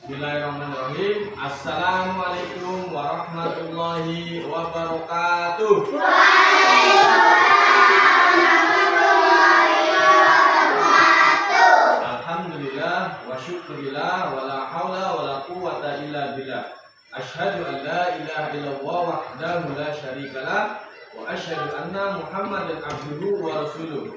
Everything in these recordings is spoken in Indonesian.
Bismillahirrahmanirrahim. Assalamualaikum warahmatullahi wabarakatuh. Alhamdulillah wa syukurillah wa la hawla wa la quwwata illa billah. Asyhadu an la ilaha illallah wahdahu la syarikalah wa asyhadu anna Muhammadan abduhu wa rasuluh.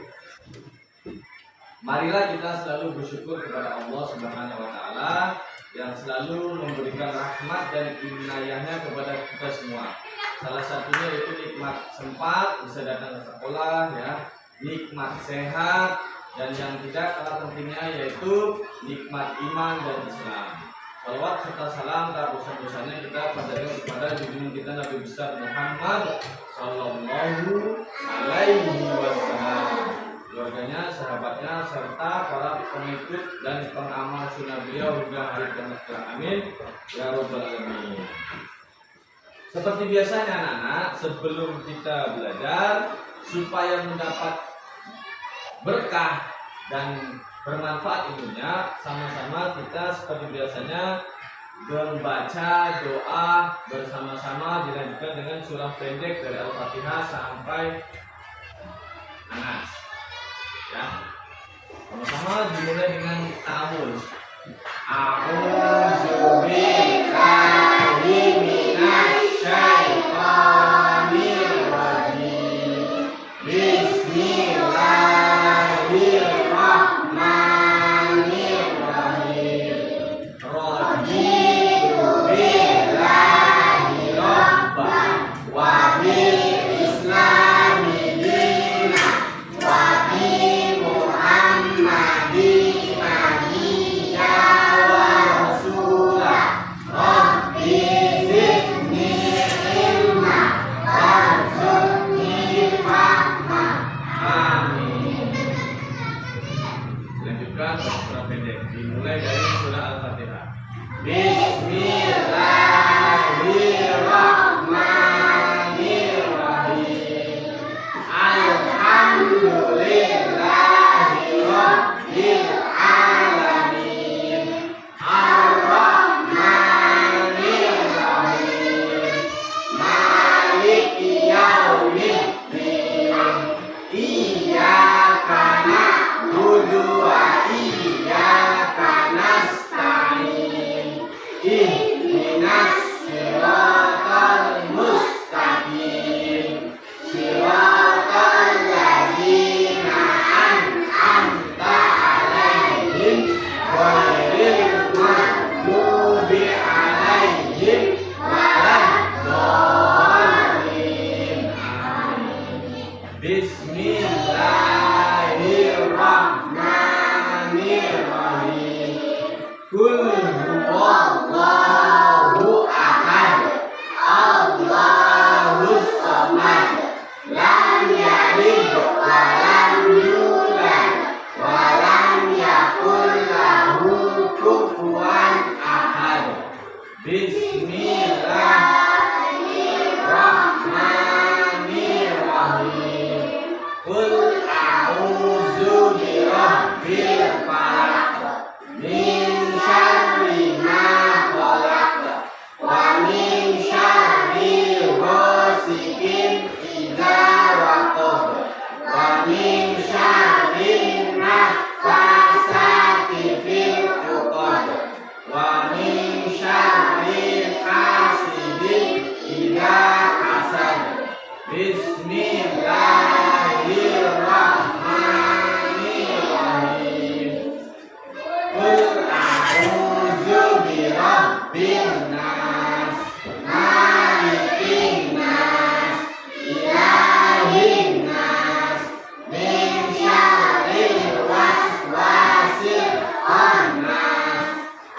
Marilah kita selalu bersyukur kepada Allah Subhanahu wa taala yang selalu memberikan rahmat dan inayahnya kepada kita semua. Salah satunya yaitu nikmat sempat bisa datang ke sekolah, ya, nikmat sehat, dan yang tidak kalah pentingnya yaitu nikmat iman dan Islam. Salawat serta salam tak bosan-bosannya kita panjatkan kepada junjungan kita Nabi besar Muhammad Sallallahu Alaihi Wasallam, keluarganya, sahabatnya, serta para pengikut dan pengamal sunnah beliau hingga hari kiamat kelak. Amin ya rabbal alamin. Seperti biasanya anak-anak, sebelum kita belajar supaya mendapat berkah dan bermanfaat ilmunya, sama-sama kita seperti biasanya membaca doa bersama-sama, dilanjutkan dengan surah pendek dari Al-Fatihah sampai Anas. Ya, sama-sama dimulai dengan ta'awudz. A'udzu billahi minasy syaithanir rajim. Bismillahirrahmanirrahim. Raditu billahi rabban wa bil islami dinan wa bi Muhammadin nabiyya wa rasulah. Rabbi zidni ilma warzuqni fahma. Amin. Lanjutkan surah pendek dimulai dari surah Al-Fatihah. Bismillahirrahmanirrahim. Alhamdulillahi rabbil alamin. Ar-Rahmanir-Rahim. Maliki yaumiddin. Iyyaka na'budu wa iyyaka nasta'in. Ihdinas siratal mustaqim. Siratal ladzina an'amta 'alaihim ghairil maghdubi 'alaihim waladdallin. Amin. Bismillahirrahmanirrahim. Qul huwallahu ahad. Allahus samad. Lam yalid wa lam yulad wa lam yakul lahu kufuwan ahad. Bismillahirrahmanirrahim. Qul a'udzu birabbil falaq min syarri ma khalaq wa min syarri ghasiqin idza waqab wa min syarri naffasati fil 'uqad wa min syarri hasidin idza hasad. Bismillahirrahmanirrahim. Qul a'udzu birabbin nas, malikin nas, ilahin nas, min syarril waswasil khannas,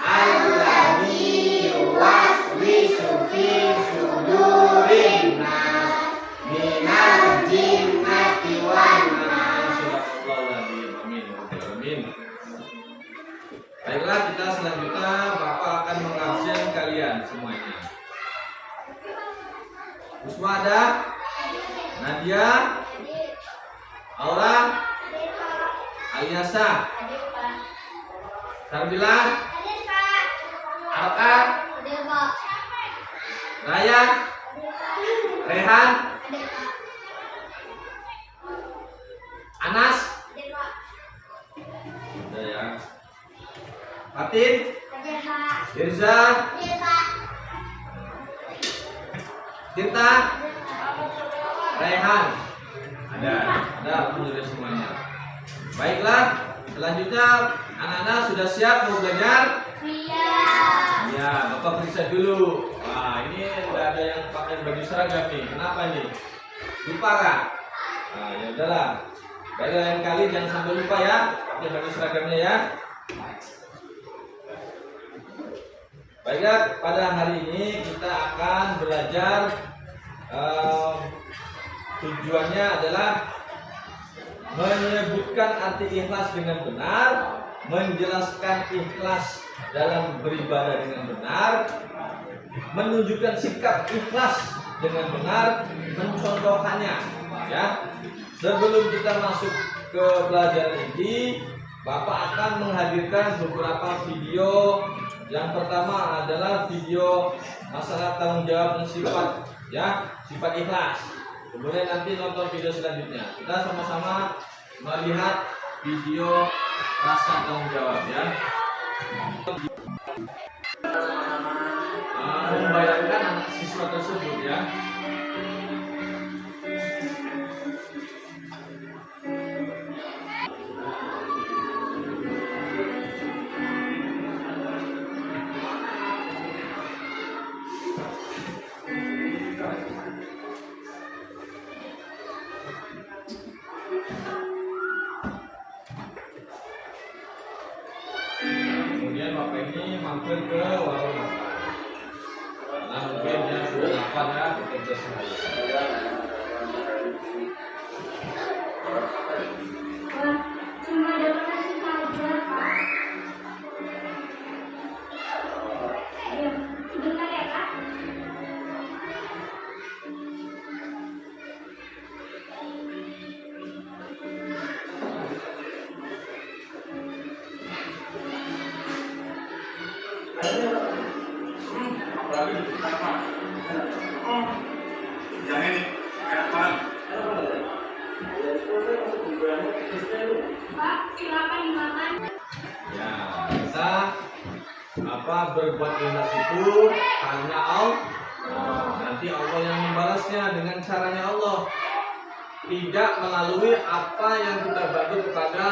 alladzi yuwaswisu fi sudurin nas, minal jinnati wan nas. Amin. Baiklah, kita selanjutnya Bapak akan mengabsen kalian semuanya. Usma ada? Nadia? Aura? Aliasa? Sarbila? Apakah? Raya? Rehan? Anas? Udah ya. Fatin? Irza? Tirta? Rehan? Ada alhamdulillah semuanya. Baiklah, selanjutnya anak-anak sudah siap mau belajar? Iya. Ya, Bapak periksa dulu. Wah, ini udah ada yang pakai baju seragam nih. Kenapa nih? Lupa kan? Nah, ya udahlah. Baiklah, lain kali jangan sampai lupa ya, pakai baju seragamnya ya. Baiklah, pada hari ini kita akan belajar tujuannya adalah menyebutkan arti ikhlas dengan benar, menjelaskan ikhlas dalam beribadah dengan benar, menunjukkan sikap ikhlas dengan benar, mencontohkannya. Ya, sebelum kita masuk ke pelajaran ini, Bapak akan menghadirkan beberapa video. Yang pertama adalah video masalah tanggung jawab dan sifat ikhlas. Kemudian nanti nonton video selanjutnya. Kita sama-sama melihat video rasa tanggung jawab ya. Membayangkan anak siswa tersebut ya. Kemudian Bapak ini mampir ke warung makan. Nah, mungkin dia sudah lapar ya, bekerja seharian. Cuma dapat nasi saja, Pak. Ayo, sebentar ya, Kak. Yang ini, enak banget. Pak, silakan dimakan. Ya, kita berbuat ikhlas itu karena Allah. Nanti Allah yang membalasnya dengan caranya Allah, tidak melalui apa yang kita bantu kepada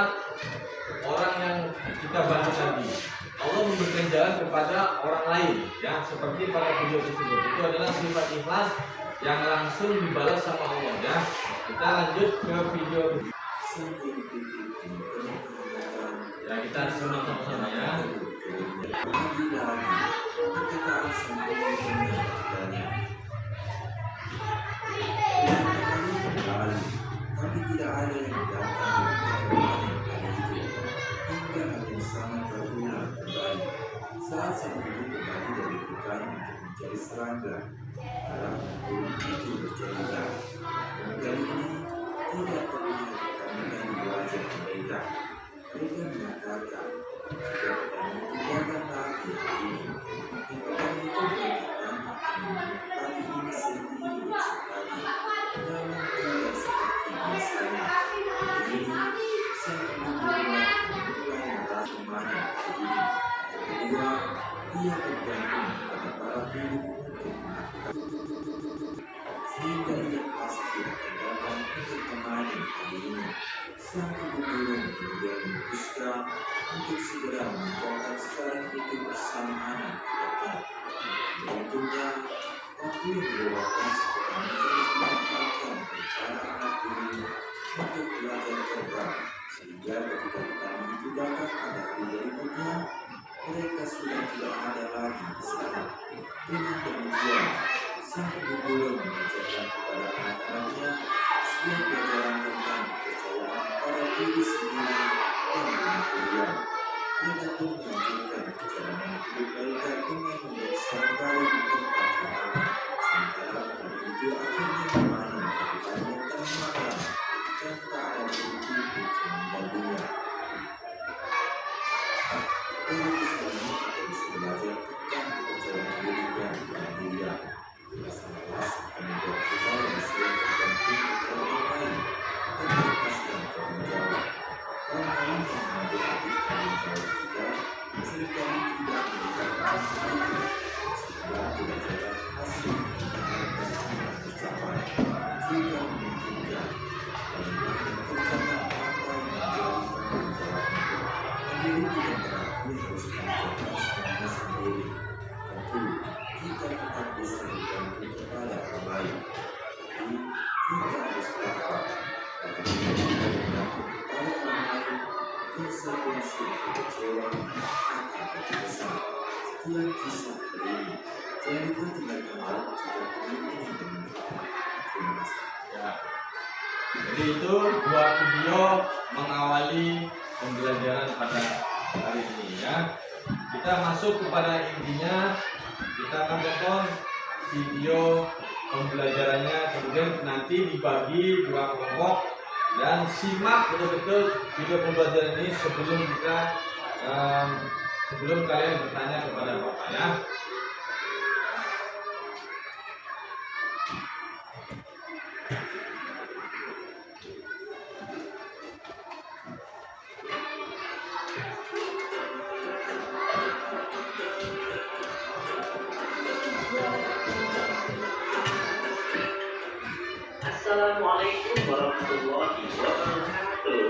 orang yang kita bantu tadi. Allah memberikan jalan kepada orang lain, ya, seperti pada video tersebut. Itu adalah sifat ikhlas yang langsung dibalas sama Allah, ya. Kita lanjut ke video. Ya, kita simak sama-sama ya. Tapi tidak ada yang datang hingga hari yang sangat berulang kembali saat sang ibu kembali dari hutan untuk mencari serangga. Alam burung itu bercerita, dan kali ini tidak terlihat kepanikan di wajah mereka. Mereka mengatakan jika petani itu datang lagi hari ini, dan petani itu mengatakan akan menikmati ini sendiri sekali, namun tidak seperti biasanya. Hari ini sang ibu mulai merasa marah hari ini. Kedua, ia bergantung pada para burung untuk melakukan sehingga ia pasti akan datang untuk memanen hari ini. Sang ibu burung kemudian memutuskan untuk segera meninggalkan sarang itu bersama anak-anaknya. Beruntungnya, waktu yang dilewatkan setelah menjadi dimanfaatkan oleh para anak burung untuk belajar terbang, sehingga ketika petani itu datang pada hari berikutnya, mereka sudah tidak ada lagi di sana. Dengan demikian, sang ibu burung mengajarkan kepada anak-anaknya sebuah pelajaran tentang kepercayaan pada diri sendiri dan dunia kuliah. Mereka pun melanjutkan perjalanan hidup mereka dengan membuat sarang baru di tempat yang aman. Sementara petani itu akhirnya memanen kehidupan yang termakan dan tak ada berhenti untuk membantunya. Dari kisah ini kita bisa belajar tentang tinggal disyukuri. Jangan lupa tinggalkan like jika video ini bermanfaat. Terima kasih. Ya. Jadi itu dua video mengawali pembelajaran pada hari ini ya. Kita masuk kepada intinya. Kita akan tonton video pembelajarannya, kemudian nanti dibagi dua kelompok dan simak betul-betul video pembelajaran ini sebelum kalian bertanya kepada Bapak ya. Assalamualaikum warahmatullahi wabarakatuh.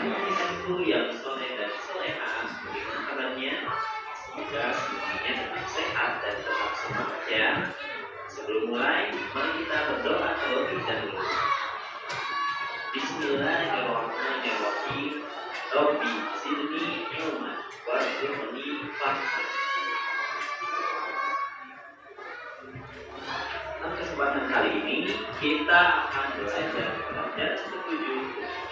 Anak-anakku yang soleh dan soleha, bagaimana kabarnya? Semoga semuanya tetap sehat dan tetap semangat ya. Sebelum mulai, mari kita berdoa terlebih dahulu. Bismillahirrahmanirrahim. Rabbi zidni ilman warzuqni fahman. Dalam kesempatan kali ini kita akan belajar pelajaran ke-7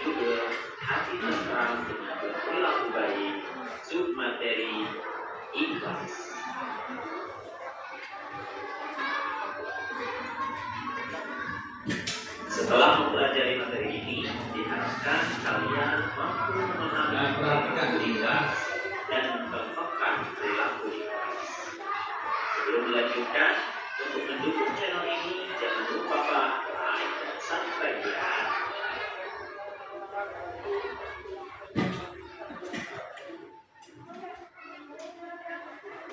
judul hati tenteram dengan berperilaku baik, submateri ikhlas. Setelah mempelajari materi ini, diharapkan kalian mampu memahami ikhlas dan mencontohkan perilaku ikhlas. Sebelum dilanjutkan, untuk mendukung channel ini, jangan lupa like dan subscribe ya.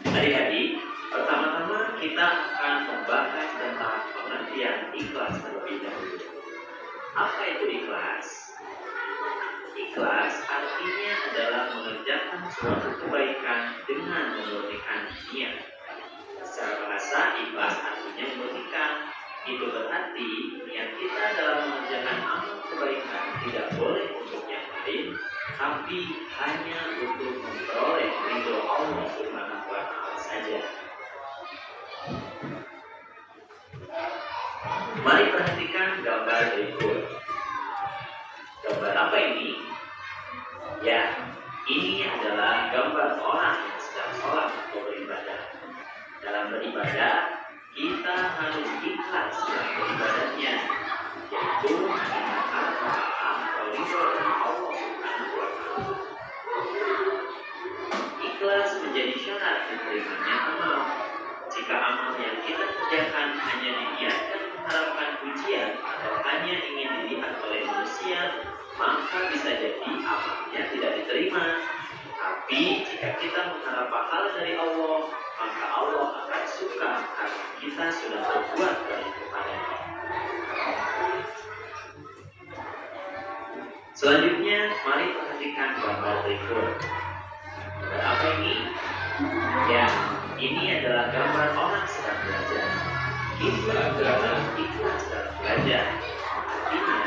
Adik-adik, pertama-tama kita akan membahas tentang pengertian ikhlas terlebih dahulu. Apa itu ikhlas? Ikhlas artinya adalah mengerjakan suatu kebaikan dengan memurnikan niat. Secara bahasa, ikhlas artinya memurnikan. Itu berarti niat kita dalam mengerjakan amal kebaikan tidak boleh untuk yang lain, tapi hanya untuk memperoleh ridho Allah Subhanahu wa Ta'ala saja. Mari perhatikan gambar berikut. Gambar apa ini? Ya, ini adalah gambar orang yang sedang sholat atau beribadah. Dalam beribadah, kita harus ikhlas dalam beribadahnya, yaitu menggunakan pahala atau ridho dari Allah Subhanahu wa Ta'ala. Ikhlas menjadi syarat diterimanya amal. Jika amal yang kita kerjakan hanya diniatkan mengharapkan pujian atau hanya ingin dilihat oleh manusia, maka bisa jadi amalnya tidak diterima. Tapi jika kita mengharap pahala dari Allah, maka Allah akan suka karena kita sudah berbuat baik kepadanya. Selanjutnya, mari perhatikan gambar berikut. Gambar apa ini? Ya, ini adalah gambar orang sedang belajar. Ikhlas dalam belajar. Artinya,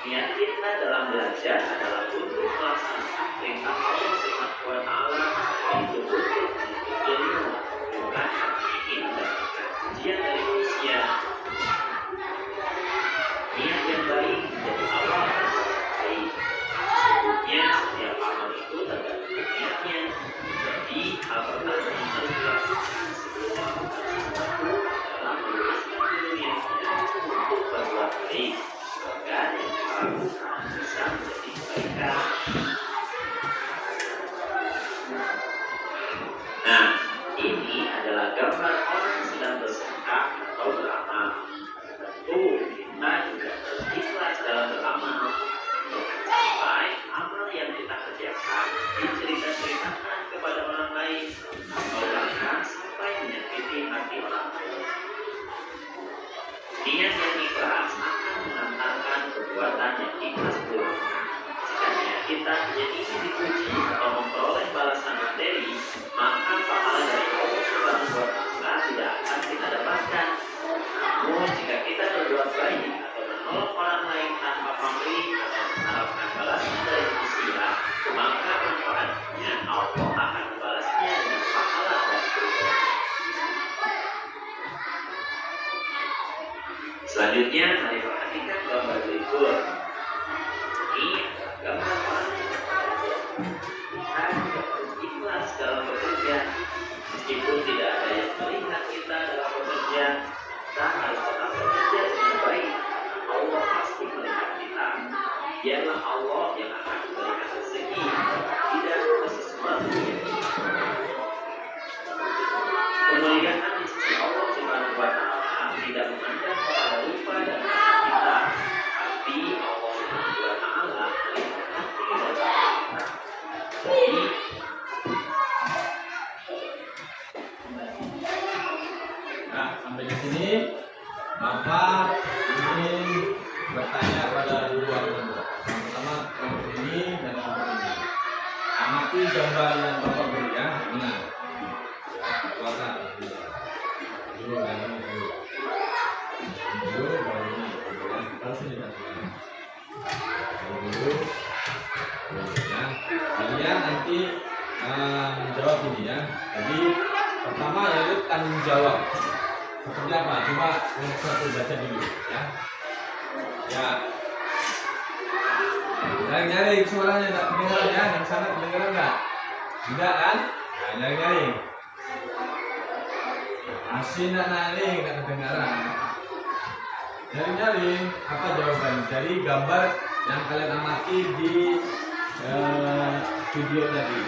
niat kita dalam belajar adalah untuk melaksanakan perintah Allah Subhanahu wa Ta'ala, yaitu untuk menuntut ilmu, bukan ingin mendapatkan pujian dari manusia. Niat yang baik menjadi awal yang baik. Sesungguhnya setiap amal itu tergantung niatnya. Jadi hal pertama yang harus dilakukan sebelum melakukan sesuatu adalah meluruskan niatnya untuk berbuat baik, agar yang kita lakukan bisa menjadi kebaikan. Nah, ini adalah gambar orang sedang bersedekah atau beramal. Tentu kita juga harus ikhlas dalam beramal. Jangan sampai amal yang kita kerjakan dicerita-ceritakan kepada orang lain atau bahkan sampai menyakiti hati orang lain. Niat yang ikhlas akan mengantarkan perbuatan yang ikhlas pula. Jika niat kita hanya ingin dipuji atau memperoleh balasan materi, maka pahala dari Allah Subhanahu wa Ta'ala tidak akan kita dapatkan. Namun jika kita berbuat baik atau menolong orang lain tanpa pamrih atau mengharapkan balasan dari manusia, maka manfaatnya Allah akan membalasnya dengan pahala dan biarlah Allah yang akan memberikan rezeki, tidak sesuatu yang kemuliaan di sisi Allah Subhanahu wa Ta'ala tidak memandang kepada rupa dan hati kita, tapi Allah Subhanahu wa Ta'ala melihat hati dan kita. Jadi Nah, sampai di sini Bapak ingin bertanya pada dua kelompok. Yang pertama kelompok ini dan kelompok ini. Amati gambar yang Bapak beri ya. Benar. Kuasa. Dulu dan ini dulu. Dulu baru ini. Kalau sini kan. Dulu. Ya. Kalian nanti menjawab ini ya. Jadi pertama yaitu tanggung jawab. Seperti apa? Coba yang satu baca dulu ya. Ya. Nyari suaranya tidak kedengaran ya. Yang sana kedengaran nggak? Tidak kan? Nah, nyari. Masih nyari nggak kedengaran. Nyari apa jawabannya? Dari gambar yang kalian amati di video tadi.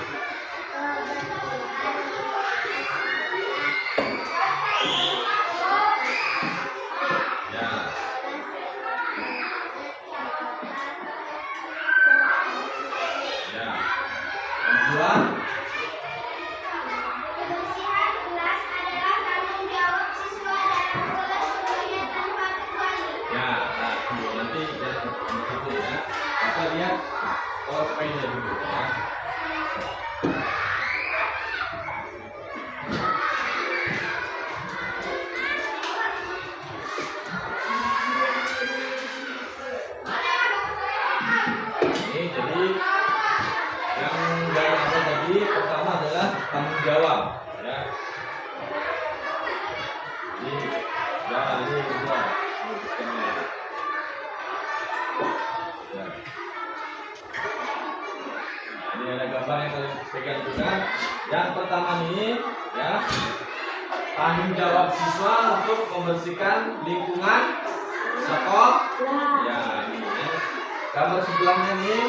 Kebersihan kelas adalah tanggung jawab siswa dalam kelas semuanya tanpa terkecuali. Ya, nah, dulu nanti yang satu ya. Kita lihat PowerPoint-nya dulu ya. Ini jadi yang dari apa tadi pertama adalah tanggung jawab ya. Ini dua. Ya. Nah, ini ada gambar yang kalian pegang juga. Yang pertama nih ya, tanggung jawab siswa untuk membersihkan lingkungan sekolah. Ya, ini ya. Gambar sebelahnya nih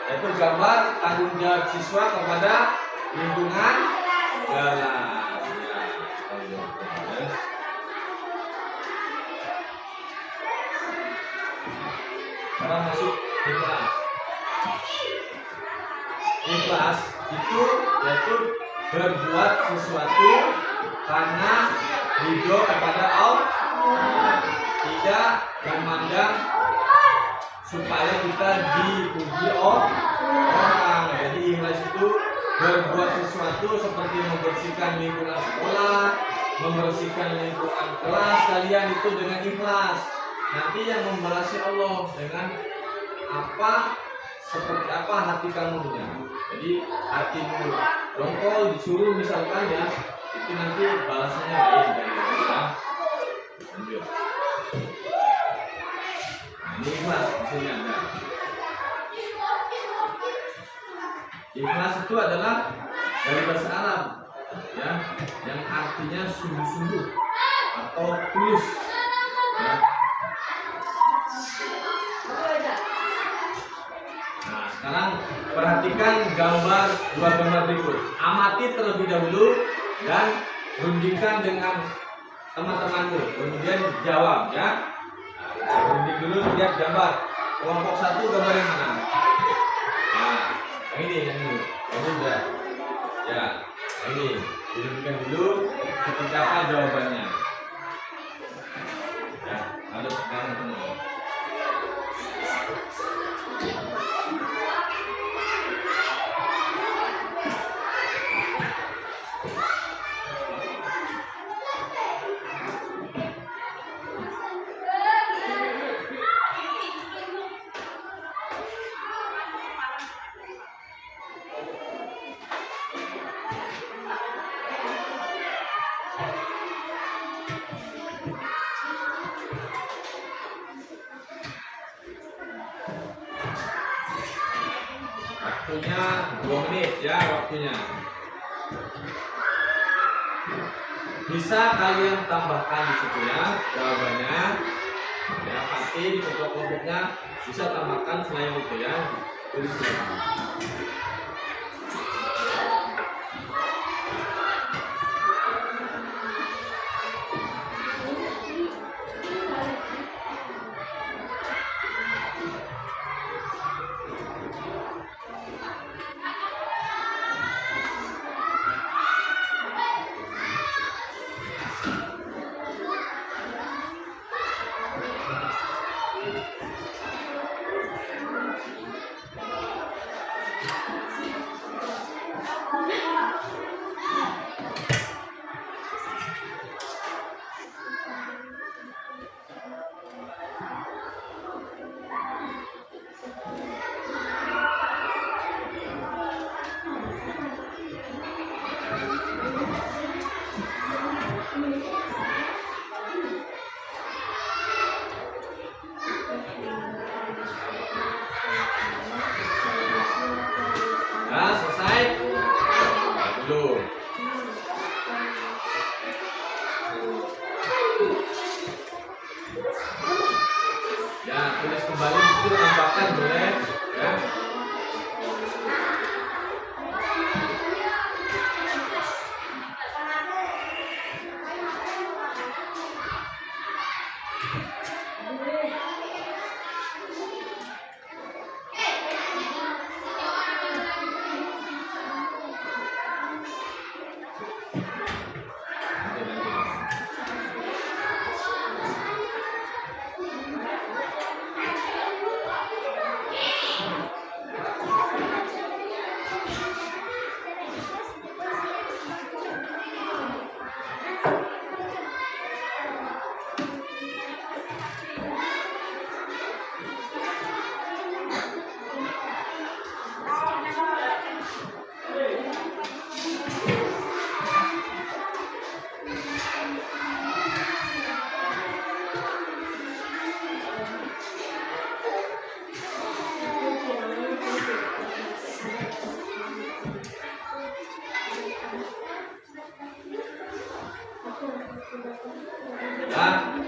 yaitu gambar tanggung jawab siswa kepada lingkungan kelas. Ya, tanggung jawab kelas. Sekarang masuk ikhlas. Ikhlas itu yaitu berbuat sesuatu karena ridho kepada Allah, tidak memandang supaya kita dipuji orang. Jadi ikhlas itu berbuat sesuatu seperti membersihkan lingkungan sekolah, membersihkan lingkungan kelas kalian itu dengan ikhlas. Nanti yang membalasi Allah dengan apa, seperti apa hati kamu punya. Jadi hatimu dongkol disuruh misalkan ya, itu nanti balasannya lain dari Allah. Lanjut. Ini ikhlas maksudnya ada. Ikhlas itu adalah dari bahasa Arab ya, yang artinya sungguh-sungguh atau tulus ya. Nah, sekarang perhatikan dua gambar berikut. Amati terlebih dahulu dan rundingkan dengan teman-temanmu. Kemudian jawab ya. Runding dulu, lihat gambar. Kelompok satu gambar yang mana? Nah, yang ini. Yang udah. Ya, yang ini. Dirundingkan dulu. Seperti apa jawabannya? Ya, lalu sekarang semua. Waktunya 2 menit ya waktunya. Bisa kalian tambahkan di situ ya jawabannya. Ya, pasti di kelompok-kelompoknya bisa tambahkan selain itu ya. Tulis lagi. Nah, selesai? Belum. Ya, tulis kembali itu tambahkan boleh ya.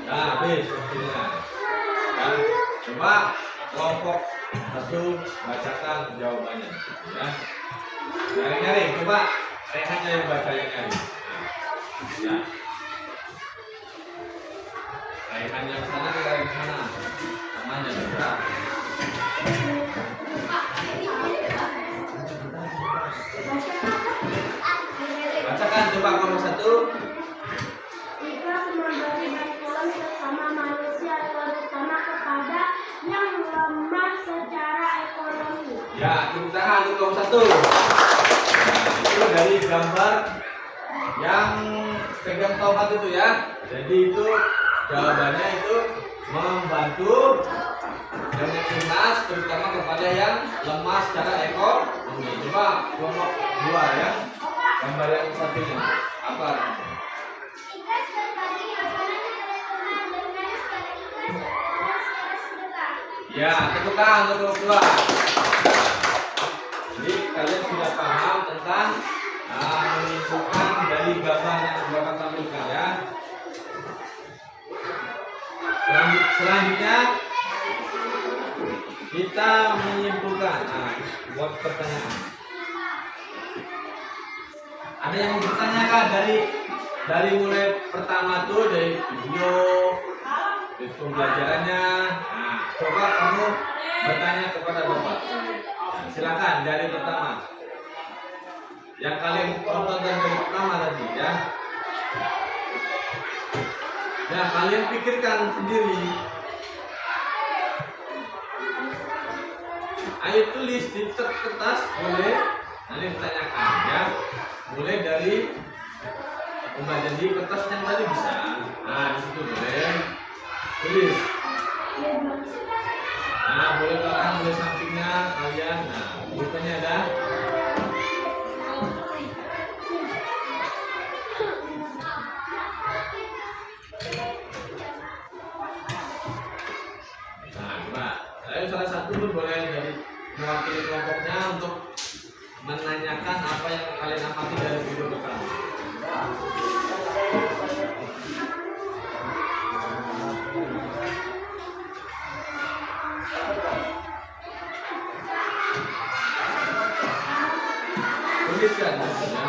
Habis waktunya. Ya, coba kelompok satu bacakan jawabannya. Ya, nyari-nyari, coba rehannya yang baca yang nyari. Ya, rehan yang sana ke yang sana, namanya coba. Bacakan coba kelompok satu. Sesama manusia terutama kepada yang lemah secara ekonomi. Ya, tepuk tangan untuk kelompok satu. Nah, itu dari gambar yang pegang tongkat itu ya. Jadi itu jawabannya itu membantu dengan ikhlas terutama kepada yang lemah secara ekonomi. Coba kelompok dua ya. Gambar yang satunya apa? Ikhlas berbagi makanan kepada teman dengan secara ikhlas dan secara sedekah. Ya, tepuk tangan untuk kelompok dua. Jadi kalian sudah paham tentang menyimpulkan dari gambar yang Bapak tampilkan ya. Selanjutnya kita menyimpulkan. Buat pertanyaan. Ada yang mau bertanya kah dari mulai pertama tuh dari video, dari pembelajarannya. Nah, coba kamu bertanya kepada Bapak. Nah, silakan dari pertama. Yang kalian tonton dari pertama tadi ya. Ya, kalian pikirkan sendiri. Ayo tulis di kertas boleh. Nanti ditanyakan ya. Mulai dari pembelajaran di kertas yang tadi bisa. Nah, di situ boleh tulis. Nah, boleh belakang, boleh sampingnya kalian. Nah, bukannya ada. Nah, coba. Ayo salah satu pun boleh dari mewakili kelompoknya untuk menanyakan apa yang kalian amati dari video pertama. dituliskan maksudnya.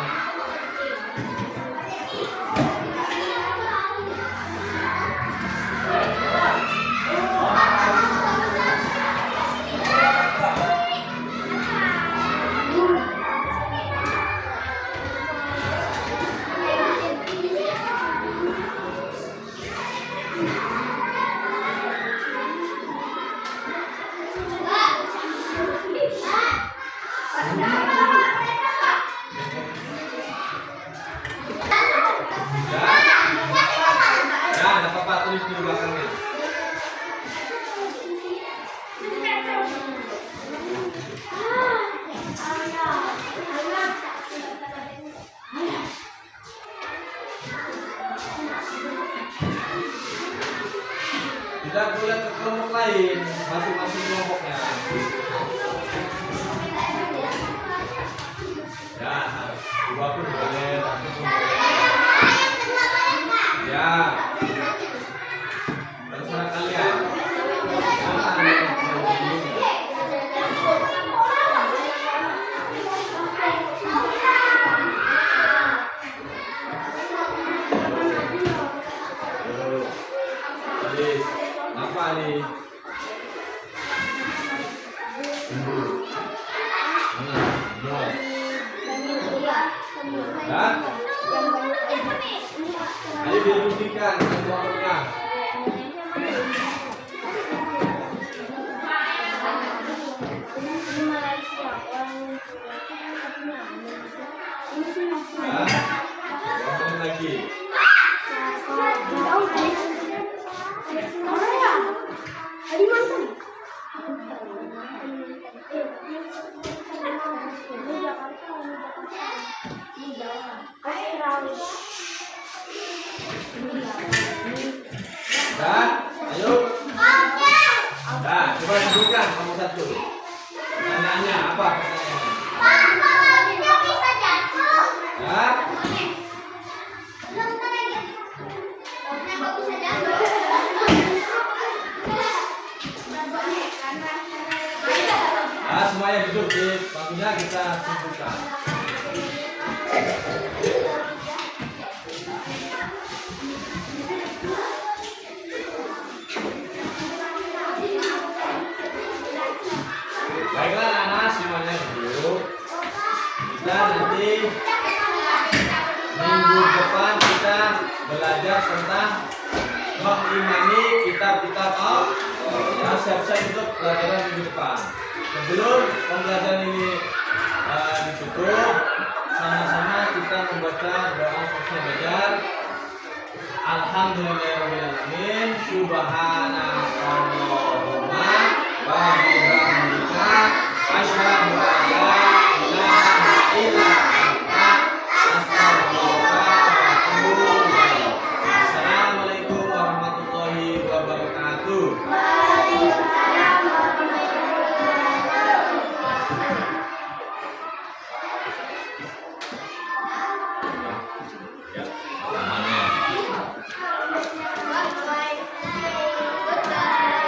Ya, ada apa tulis di belakangnya. Tidak boleh ke kelompok lain, masing-masing kelompoknya. Ya, dua pun boleh, satu pun boleh. Ya, terserah kalian. Tulis, apa nih? Dan ayo dibuktikan kelompoknya. Kelompok lagi. Dan ayo. Nah, coba tunjukkan kamu satu. Pertanyaannya apa pertanyaannya? Ya. Nah, semuanya duduk di bangkunya, kita tunjukkan. Baiklah anak-anak, semuanya duduk. Kita nanti minggu depan kita belajar tentang mengimani kitab-kitab Allah. Siap-siap untuk pelajaran minggu depan. Sebelum pembelajaran ini ditutup, sama-sama kita membaca doa selesai belajar. Alhamdulillahirobbilalamin. Subhanallah.